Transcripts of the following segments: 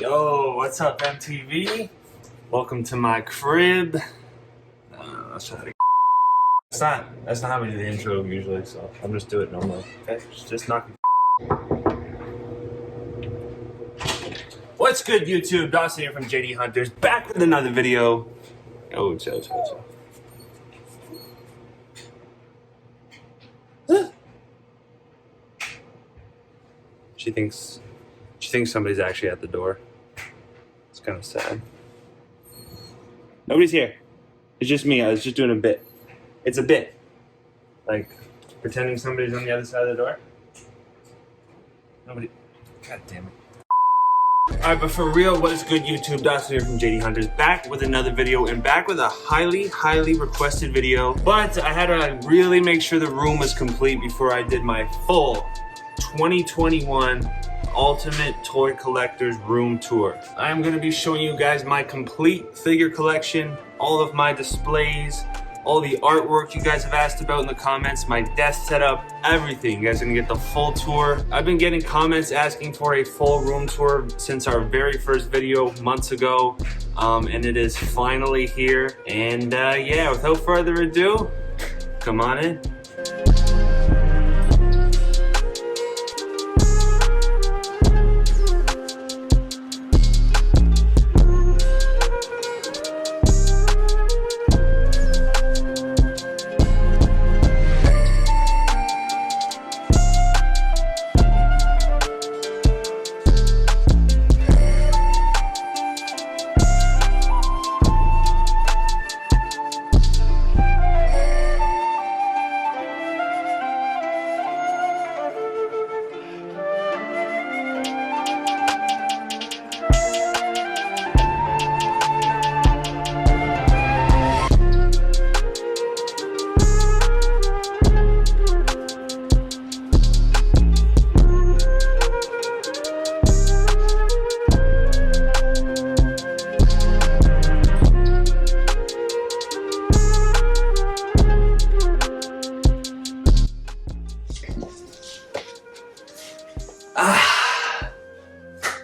Yo, what's up, MTV? Welcome to my crib. That's not how we do the intro usually, so I'm just doing it normally. Okay, just knock. What's good, YouTube? Dawson here from JD Hunters, back with another video. Oh, chill. She thinks somebody's actually at the door. It's kind of sad. Nobody's here. It's just me. I was just doing a bit. It's a bit. Like, pretending somebody's on the other side of the door. Nobody. God damn it. Alright, but for real, what is good, YouTube? Dawson here from JD Hunters, back with another video, and back with a highly requested video. But I had to really make sure the room was complete before I did my full 2021 Ultimate Toy Collector's Room Tour. I'm going to be showing you guys my complete figure collection, all of my displays, all the artwork you guys have asked about in the comments, my desk setup, everything. You guys are going to get the full tour. I've been getting comments asking for a full room tour since our very first video months ago, and it is finally here. And yeah, without further ado, come on in.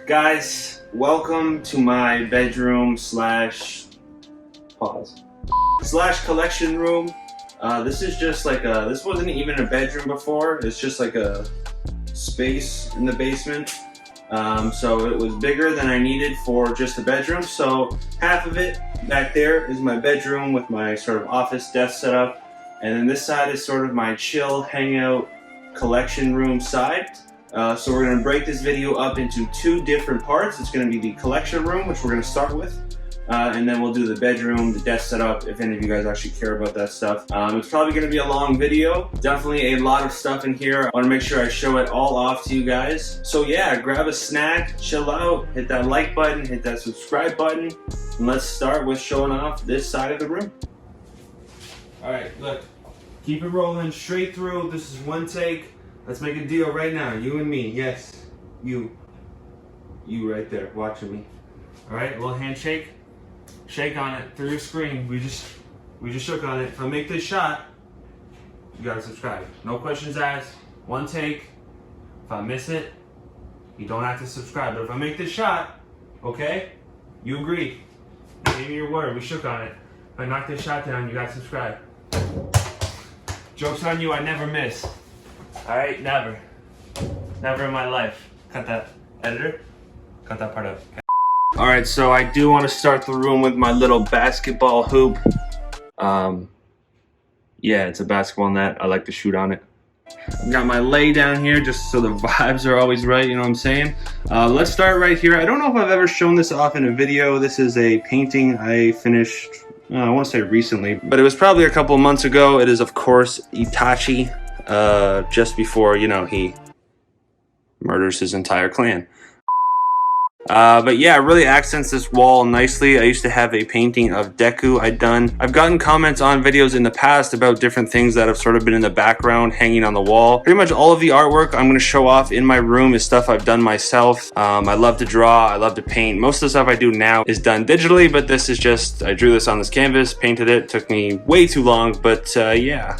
Guys, welcome to my bedroom slash collection room. This is just like this wasn't even a bedroom before. It's just like a space in the basement. So it was bigger than I needed for just a bedroom. So half of it back there is my bedroom with my sort of office desk setup. And then this side is sort of my chill hangout collection room side. So we're going to break this video up into two different parts. It's going to be the collection room, which we're going to start with, and then we'll do the bedroom, the desk setup, if any of you guys actually care about that stuff. It's probably going to be a long video. Definitely a lot of stuff in here. I want to make sure I show it all off to you guys. So yeah, grab a snack, chill out, hit that like button, hit that subscribe button, and let's start with showing off this side of the room. Alright, look, keep it rolling straight through. This is one take. Let's make a deal right now, you and me. Yes, you right there watching me. All right, a little handshake. Shake on it through your screen. We just shook on it. If I make this shot, you gotta subscribe. No questions asked. One take. If I miss it, you don't have to subscribe. But if I make this shot, okay, you agree. You gave me your word. We shook on it. If I knock this shot down, you gotta subscribe. Joke's on you. I never miss. Alright, never in my life. Cut that. Editor, cut that part out. Okay. Alright, so I do want to start the room with my little basketball hoop. Yeah, it's a basketball net. I like to shoot on it. I've got my lay down here just so the vibes are always right, you know what I'm saying? Let's start right here. I don't know if I've ever shown this off in a video. This is a painting I finished, I want to say recently, but it was probably a couple months ago. It is, of course, Itachi. Just before, you know, he murders his entire clan. But yeah, it really accents this wall nicely. I used to have a painting of Deku I've gotten comments on videos in the past about different things that have sort of been in the background hanging on the wall. Pretty much all of the artwork I'm going to show off in my room is stuff I've done myself. I love to draw, I love to paint. Most of the stuff I do now is done digitally, but this is just, I drew this on this canvas, painted it, took me way too long, but yeah.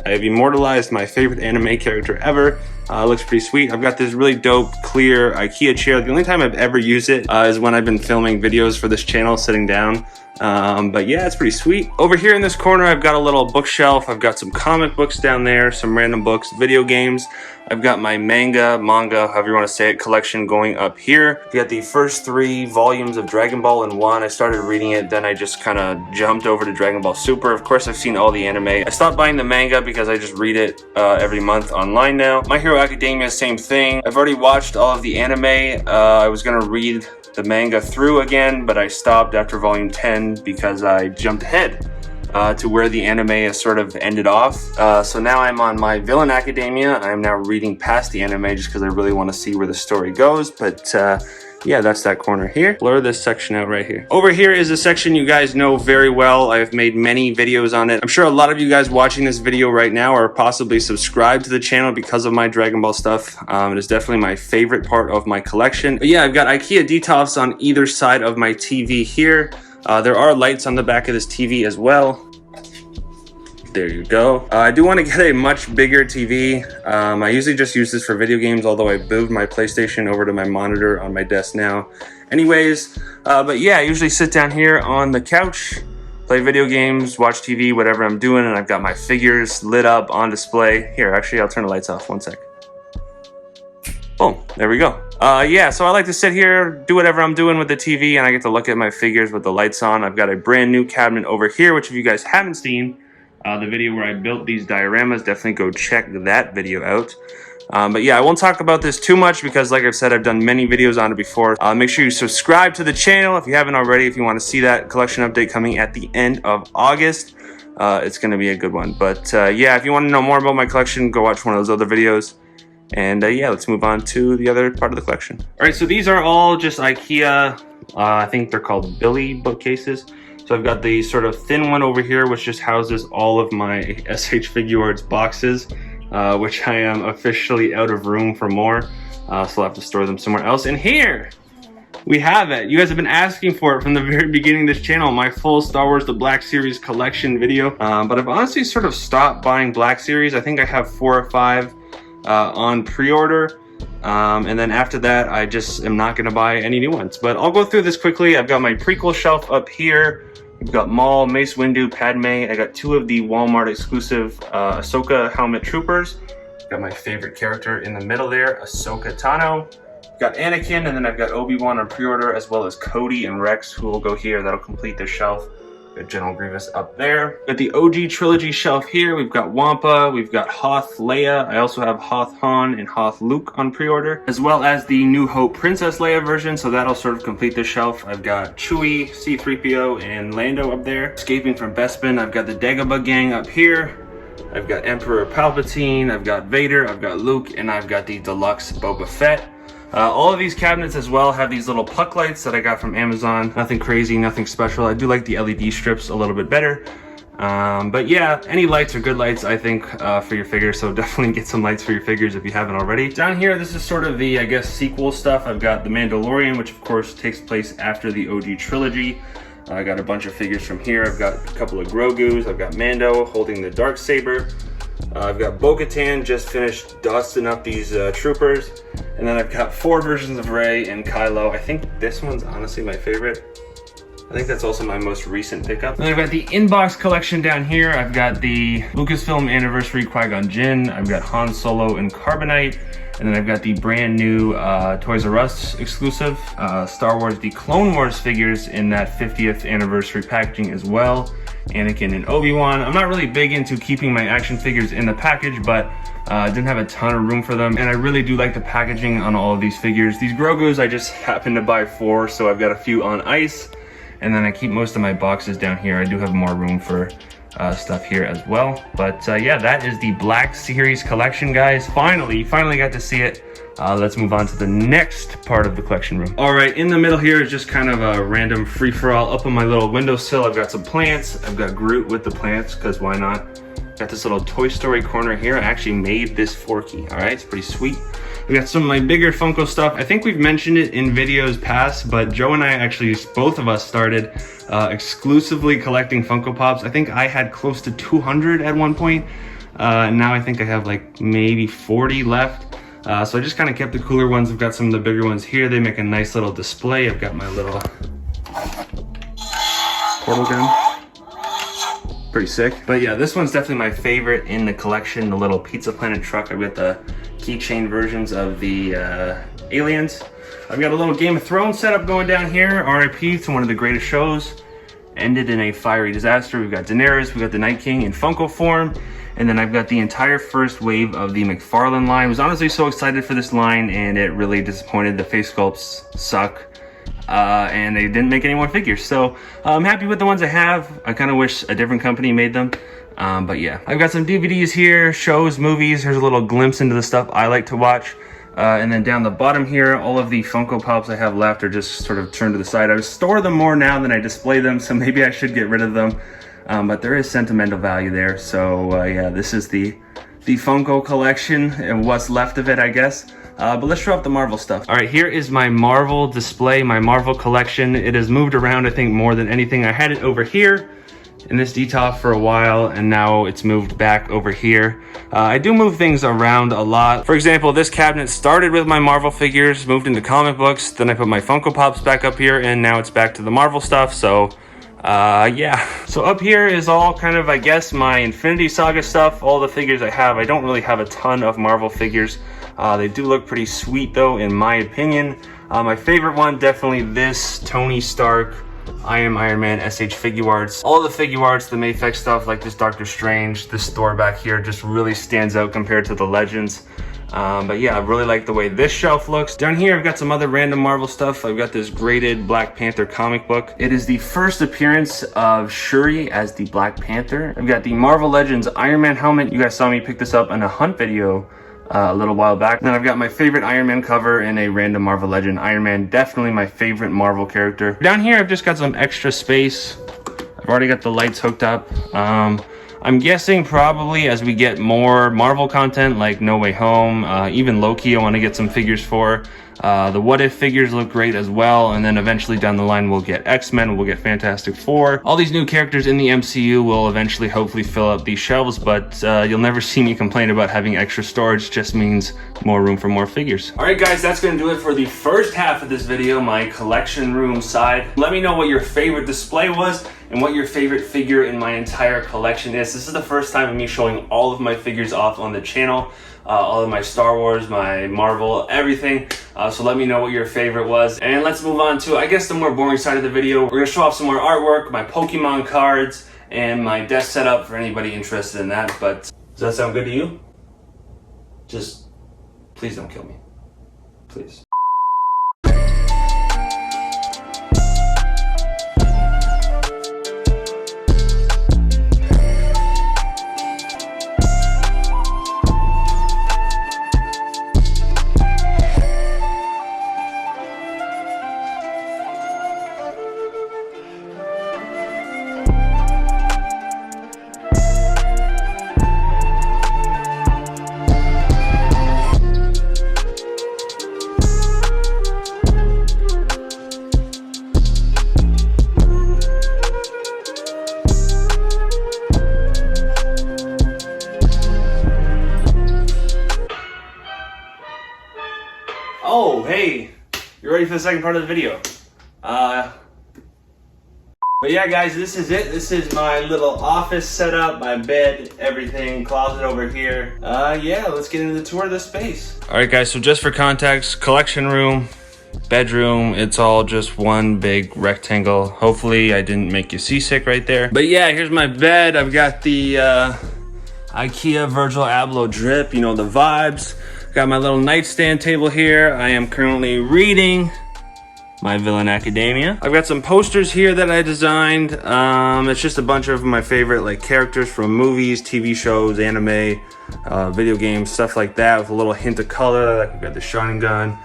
I have immortalized my favorite anime character ever. Looks pretty sweet. I've got this really dope, clear IKEA chair. The only time I've ever used it is when I've been filming videos for this channel sitting down. But yeah, it's pretty sweet. Over here in this corner, I've got a little bookshelf. I've got some comic books down there, some random books, video games. I've got my manga, however you want to say it, collection going up here. I've got the first 3 volumes of Dragon Ball in one. I started reading it, then I just kind of jumped over to Dragon Ball Super. Of course, I've seen all the anime. I stopped buying the manga because I just read it every month online now. My Hero Academia, same thing. I've already watched all of the anime. I was gonna read the manga through again, but I stopped after volume 10 because I jumped ahead to where the anime has sort of ended off. So now I'm on my Villain Academia. I'm now reading past the anime just because I really want to see where the story goes. But yeah, that's that corner here. Blur this section out right here. Over here is a section you guys know very well. I've made many videos on it. I'm sure a lot of you guys watching this video right now are possibly subscribed to the channel because of my Dragon Ball stuff. It is definitely my favorite part of my collection. But yeah, I've got IKEA detailing on either side of my TV here. There are lights on the back of this TV as well. There you go. I do want to get a much bigger TV. I usually just use this for video games, although I moved my PlayStation over to my monitor on my desk now. Anyways, but yeah, I usually sit down here on the couch, play video games, watch TV, whatever I'm doing, and I've got my figures lit up on display. Here, actually, I'll turn the lights off, one sec. Boom, there we go. Yeah, so I like to sit here, do whatever I'm doing with the TV, and I get to look at my figures with the lights on. I've got a brand new cabinet over here, which if you guys haven't seen, the video where I built these dioramas, definitely go check that video out. But yeah, I won't talk about this too much because like I've said, I've done many videos on it before. Make sure you subscribe to the channel if you haven't already, if you want to see that collection update coming at the end of August. It's going to be a good one. But yeah, if you want to know more about my collection, go watch one of those other videos. And yeah, let's move on to the other part of the collection. All right, so these are all just IKEA, I think they're called Billy bookcases. So I've got the sort of thin one over here, which just houses all of my SH Figuarts boxes, which I am officially out of room for more. So I'll have to store them somewhere else. And here we have it. You guys have been asking for it from the very beginning of this channel, my full Star Wars The Black Series collection video. But I've honestly sort of stopped buying Black Series. I think I have 4 or 5 on pre-order. And then after that, I just am not going to buy any new ones. But I'll go through this quickly. I've got my prequel shelf up here. We've got Maul, Mace Windu, Padme. I got 2 of the Walmart exclusive Ahsoka Helmet Troopers. Got my favorite character in the middle there, Ahsoka Tano. Got Anakin, and then I've got Obi-Wan on pre-order, as well as Cody and Rex, who will go here. That'll complete the shelf. Got General Grievous up there. Got the OG trilogy shelf here. We've got Wampa, we've got Hoth Leia. I also have Hoth Han and Hoth Luke on pre-order, as well as the New Hope Princess Leia version, so that'll sort of complete the shelf. I've got Chewie, C-3PO, and Lando up there. Escaping from Bespin, I've got the Dagobah gang up here. I've got Emperor Palpatine, I've got Vader, I've got Luke, and I've got the deluxe Boba Fett. All of these cabinets as well have these little puck lights that I got from Amazon. Nothing crazy, nothing special. I do like the LED strips a little bit better. But yeah, any lights are good lights, I think, for your figures. So definitely get some lights for your figures if you haven't already. Down here, this is sort of the, I guess, sequel stuff. I've got the Mandalorian, which of course takes place after the OG trilogy. I got a bunch of figures from here. I've got a couple of Grogus. I've got Mando holding the Darksaber. I've got Bo-Katan, just finished dusting up these troopers. And then I've got 4 versions of Rey and Kylo. I think this one's honestly my favorite. I think that's also my most recent pickup. Then I've got the inbox collection down here. I've got the Lucasfilm Anniversary Qui-Gon Jinn. I've got Han Solo and Carbonite. And then I've got the brand new Toys R Us exclusive Star Wars The Clone Wars figures in that 50th anniversary packaging as well. Anakin and Obi-Wan. I'm not really big into keeping my action figures in the package, but didn't have a ton of room for them. And I really do like the packaging on all of these figures. These Grogus, I just happened to buy 4, so I've got a few on ice. And then I keep most of my boxes down here. I do have more room for stuff here as well. But yeah, that is the Black Series collection, guys. Finally got to see it. Let's move on to the next part of the collection room. All right, in the middle here is just kind of a random free-for-all. Up on my little windowsill, I've got some plants. I've got Groot with the plants, because why not? Got this little Toy Story corner here. I actually made this forky, all right? It's pretty sweet. We got some of my bigger Funko stuff. I think we've mentioned it in videos past, but Joe and I actually, both of us started exclusively collecting Funko Pops. I think I had close to 200 at one point. And now I think I have like maybe 40 left. So I just kind of kept the cooler ones. I've got some of the bigger ones here. They make a nice little display. I've got my little portal gun. Pretty sick. But yeah, this one's definitely my favorite in the collection, the little Pizza Planet truck. I've got the keychain versions of the aliens. I've got a little Game of Thrones setup going down here. RIP to one of the greatest shows. Ended in a fiery disaster. We've got Daenerys, we've got the Night King in Funko form. And then I've got the entire first wave of the McFarlane line. I was honestly so excited for this line and it really disappointed. The face sculpts suck. And they didn't make any more figures. So I'm happy with the ones I have. I kind of wish a different company made them. But yeah, I've got some DVDs here, shows, movies. Here's a little glimpse into the stuff I like to watch. And then down the bottom here, all of the Funko Pops I have left are just sort of turned to the side. I store them more now than I display them, so maybe I should get rid of them. But there is sentimental value there. So yeah, this is the Funko collection and what's left of it, I guess. But let's show off the Marvel stuff. All right, here is my Marvel display, my Marvel collection. It has moved around, I think, more than anything. I had it over here in this detop for a while, and now it's moved back over here. I do move things around a lot. For example, this cabinet started with my Marvel figures, moved into comic books, then I put my Funko Pops back up here, and now it's back to the Marvel stuff, so yeah. So up here is all kind of, I guess, my Infinity Saga stuff, all the figures I have. I don't really have a ton of Marvel figures. They do look pretty sweet though, in my opinion. My favorite one, definitely this Tony Stark I Am Iron Man SH figure arts. All the figure arts, the Mayfix stuff, like this Doctor Strange, this Thor back here just really stands out compared to the Legends. But yeah, I really like the way this shelf looks. Down here, I've got some other random Marvel stuff. I've got this graded Black Panther comic book. It is the first appearance of Shuri as the Black Panther. I've got the Marvel Legends Iron Man helmet. You guys saw me pick this up in a hunt video a little while back. And then I've got my favorite Iron Man cover and a random Marvel Legend Iron Man. Definitely my favorite Marvel character. Down here, I've just got some extra space. I've already got the lights hooked up. I'm guessing probably as we get more Marvel content like No Way Home, even Loki I want to get some figures for. The What If figures look great as well, and then eventually down the line we'll get X-Men, we'll get Fantastic Four. All these new characters in the MCU will eventually hopefully fill up these shelves, but you'll never see me complain about having extra storage. Just means more room for more figures. Alright guys, that's going to do it for the first half of this video, my collection room side. Let me know what your favorite display was and what your favorite figure in my entire collection is. This is the first time of me showing all of my figures off on the channel. All of my Star Wars, my Marvel, everything. So let me know what your favorite was. And let's move on to, I guess, the more boring side of the video. We're gonna show off some more artwork, my Pokemon cards, and my desk setup for anybody interested in that. But does that sound good to you? Just, please don't kill me. Please. Oh, hey, you're ready for the second part of the video. But yeah, guys, this is it. This is my little office setup, my bed, everything, closet over here. Yeah, let's get into the tour of the space. All right, guys, so just for context, collection room, bedroom, it's all just one big rectangle. Hopefully I didn't make you seasick right there. But yeah, here's my bed. I've got the IKEA Virgil Abloh drip, you know, the vibes. Got my little nightstand table here. I am currently reading My Villain Academia. I've got some posters here that I designed. It's just a bunch of my favorite like characters from movies, TV shows, anime, video games, stuff like that, with a little hint of color. Like we've got the Sharingan.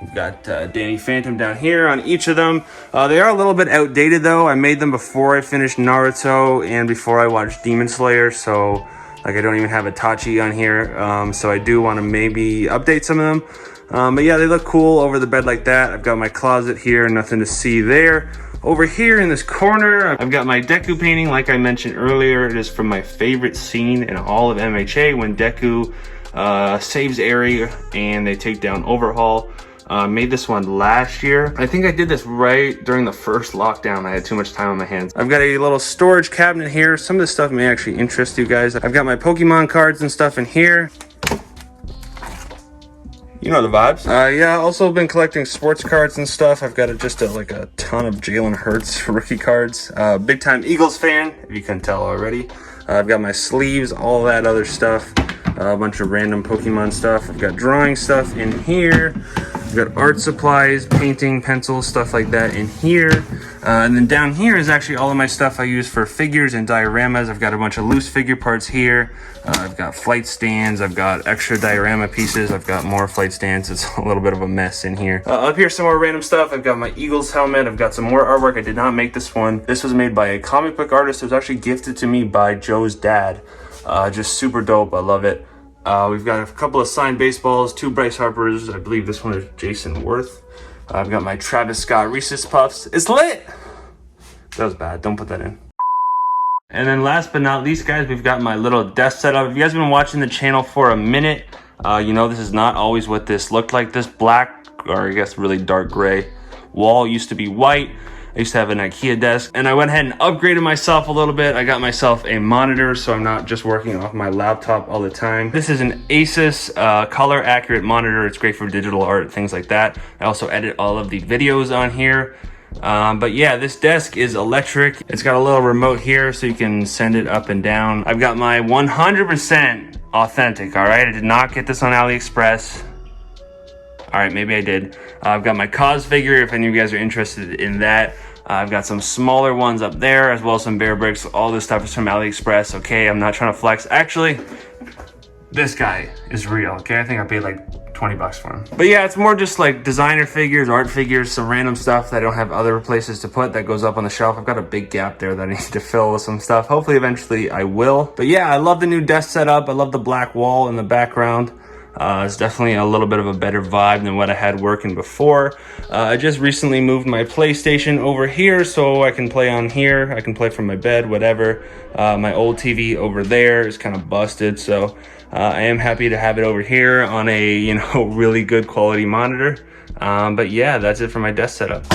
We've got Danny Phantom down here on each of them. They are a little bit outdated though. I made them before I finished Naruto and before I watched Demon Slayer, so like I don't even have Itachi on here. So I do want to maybe update some of them. But yeah, they look cool over the bed like that. I've got my closet here, nothing to see there. Over here in this corner, I've got my Deku painting. Like I mentioned earlier, it is from my favorite scene in all of MHA when Deku saves Eri and they take down Overhaul. Made this one last year. I think I did this right during the first lockdown. I had too much time on my hands. I've got a little storage cabinet here. Some of this stuff may actually interest you guys. I've got my Pokemon cards and stuff in here. You know the vibes. Yeah, also been collecting sports cards and stuff. I've got just like a ton of Jalen Hurts rookie cards. Big time Eagles fan, if you couldn't tell already. I've got my sleeves, all that other stuff. A bunch of random Pokemon stuff. I've got drawing stuff in here. I've got art supplies, painting, pencils, stuff like that in here. And then down here is actually all of my stuff I use for figures and dioramas. I've got a bunch of loose figure parts here. I've got flight stands. I've got extra diorama pieces. I've got more flight stands. It's a little bit of a mess in here. Up here, some more random stuff. I've got my Eagles helmet. I've got some more artwork. I did not make this one. This was made by a comic book artist. It was actually gifted to me by Joe's dad. Just super dope. I love it. We've got a couple of signed baseballs, 2 Bryce Harpers. I believe this one is Jason Worth. I've got my Travis Scott Reese's Puffs. It's lit! That was bad. Don't put that in. And then last but not least, guys, we've got my little desk setup. If you guys have been watching the channel for a minute, you know this is not always what this looked like. This black, or I guess really dark gray wall used to be white. I used to have an IKEA desk, and I went ahead and upgraded myself a little bit. I got myself a monitor, so I'm not just working off my laptop all the time. This is an Asus color accurate monitor. It's great for digital art, things like that. I also edit all of the videos on here. But yeah, this desk is electric. It's got a little remote here so you can send it up and down. I've got my 100% authentic, all right? I did not get this on AliExpress. All right, maybe I did. I've got my Cause figure if any of you guys are interested in that. I've got some smaller ones up there as well as some bear bricks. All this stuff is from AliExpress, okay? I'm not trying to flex. Actually, this guy is real, okay? I think I paid like 20 bucks for him. But yeah, it's more just like designer figures, art figures, some random stuff that I don't have other places to put that goes up on the shelf. I've got a big gap there that I need to fill with some stuff. Hopefully, eventually I will. But yeah, I love the new desk setup. I love the black wall in the background. It's definitely a little bit of a better vibe than what I had working before. I just recently moved my PlayStation over here so I can play on here. I can play from my bed, whatever. My old TV over there is kind of busted, so I am happy to have it over here on a, you know, really good quality monitor. But yeah, that's it for my desk setup.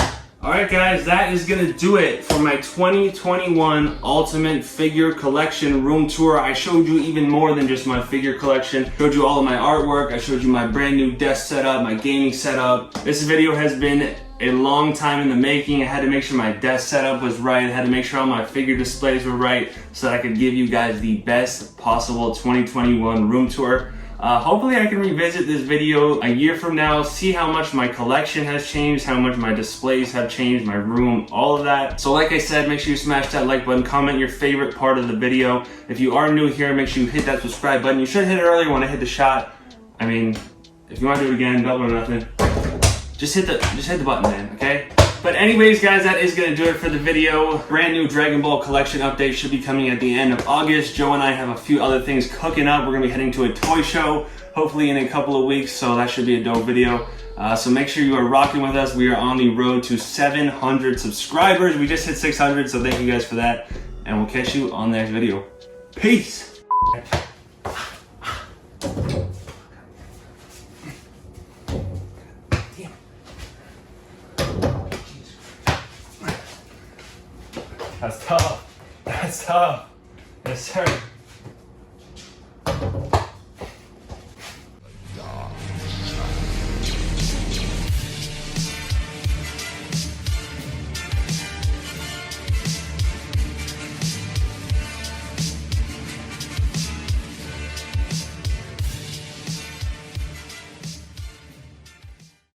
Alright guys, that is gonna do it for my 2021 Ultimate Figure Collection room tour. I showed you even more than just my figure collection. Showed you all of my artwork. I showed you my brand new desk setup, my gaming setup. This video has been a long time in the making. I had to make sure my desk setup was right. I had to make sure all my figure displays were right so that I could give you guys the best possible 2021 room tour. Hopefully I can revisit this video a year from now, see how much my collection has changed, how much my displays have changed, my room, all of that. So like I said, make sure you smash that like button, comment your favorite part of the video. If you are new here, make sure you hit that subscribe button. You should hit it earlier when I hit the shot. I mean, if you want to do it again, double or nothing, just hit the button then, okay? But anyways, guys, that is gonna do it for the video. Brand new Dragon Ball collection update should be coming at the end of August. Joe and I have a few other things cooking up. We're gonna be heading to a toy show, hopefully in a couple of weeks, so that should be a dope video. So make sure you are rocking with us. We are on the road to 700 subscribers. We just hit 600, so thank you guys for that. And we'll catch you on the next video. Peace! That's tough. That's tough. Yes, sir.